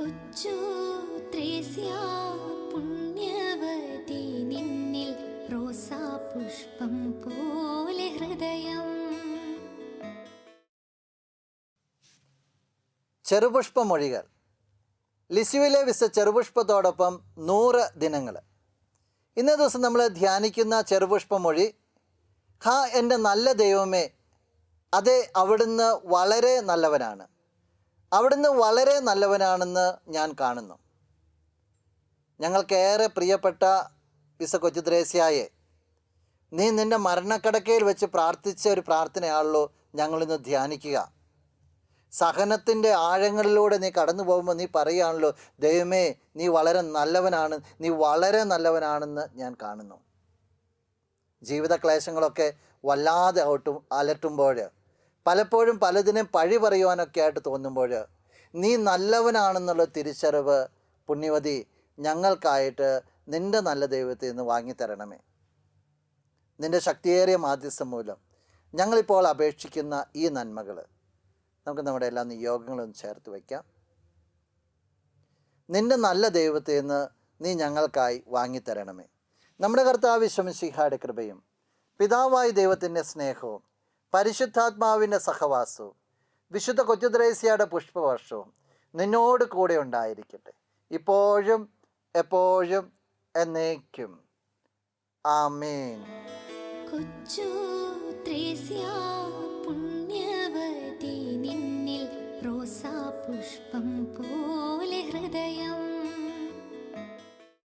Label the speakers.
Speaker 1: കൊച്ചു ത്രേസ്യ പുണ്യവതി നിന്നിൽ റോസാപുഷ്പം പോലെ ഹൃദയം.
Speaker 2: ചെറുപുഷ്പമൊഴികൾ. ലിസ്യുവിലെ വിശുദ്ധ ചെറുപുഷ്പത്തോടൊപ്പം 100 ദിനങ്ങൾ. ഇന്നേ ദിവസം നമ്മൾ ധ്യാനിക്കുന്ന ചെറുപുഷ്പമൊഴി, ഹാ എൻ്റെ നല്ല ദൈവമേ, അതെ അവിടുന്ന് വളരെ നല്ലവനാണ്, അവിടുന്ന് വളരെ നല്ലവനാണെന്ന് ഞാൻ കാണുന്നു. ഞങ്ങൾക്കേറെ പ്രിയപ്പെട്ട വിശുദ്ധ കൊച്ചു ത്രേസ്യായെ, നീ നിൻ്റെ മരണക്കിടക്കയിൽ വെച്ച് പ്രാർത്ഥിച്ച ഒരു പ്രാർത്ഥനയാണല്ലോ ഞങ്ങളിന്ന് ധ്യാനിക്കുക. സഹനത്തിൻ്റെ ആഴങ്ങളിലൂടെ നീ കടന്നു പോകുമ്പോൾ നീ പറയുകയാണല്ലോ, ദൈവമേ നീ വളരെ നല്ലവനാണ്, നീ വളരെ നല്ലവനാണെന്ന് ഞാൻ കാണുന്നു. ജീവിത ക്ലേശങ്ങളൊക്കെ വല്ലാതെ അലട്ടുമ്പോൾ, പലപ്പോഴും പലതിനും പഴി പറയുവാനൊക്കെ ആയിട്ട് തോന്നുമ്പോൾ, നീ നല്ലവനാണെന്നുള്ള തിരിച്ചറിവ് പുണ്യവതി ഞങ്ങൾക്കായിട്ട് നിൻ്റെ നല്ല ദൈവത്തിൽ നിന്ന് വാങ്ങിത്തരണമേ. നിൻ്റെ ശക്തിയേറിയ മാധ്യസ്ഥം മൂലം ഞങ്ങളിപ്പോൾ അപേക്ഷിക്കുന്ന ഈ നന്മകൾ നമുക്ക് നമ്മുടെ എല്ലാ നിയോഗങ്ങളും ചേർത്ത് വയ്ക്കാം. നിൻ്റെ നല്ല ദൈവത്തിൽ നിന്ന് നീ ഞങ്ങൾക്കായി വാങ്ങിത്തരണമേ. നമ്മുടെ കർത്താവ് യേശു മിശിഹായുടെ കൃപയും പിതാവായ ദൈവത്തിൻ്റെ സ്നേഹവും പരിശുദ്ധാത്മാവിൻ്റെ സഹവാസവും വിശുദ്ധ കൊച്ചു ത്രേസ്യയുടെ പുഷ്പവർഷവും നിന്നോട് കൂടെ ഉണ്ടായിരിക്കട്ടെ, ഇപ്പോഴും എപ്പോഴും എന്നേക്കും. ആമേൻ.
Speaker 1: കൊച്ചു ത്രേസ്യ പുണ്യവതി നിന്നിൽ റോസാപുഷ്പം പോലെ ഹൃദയം.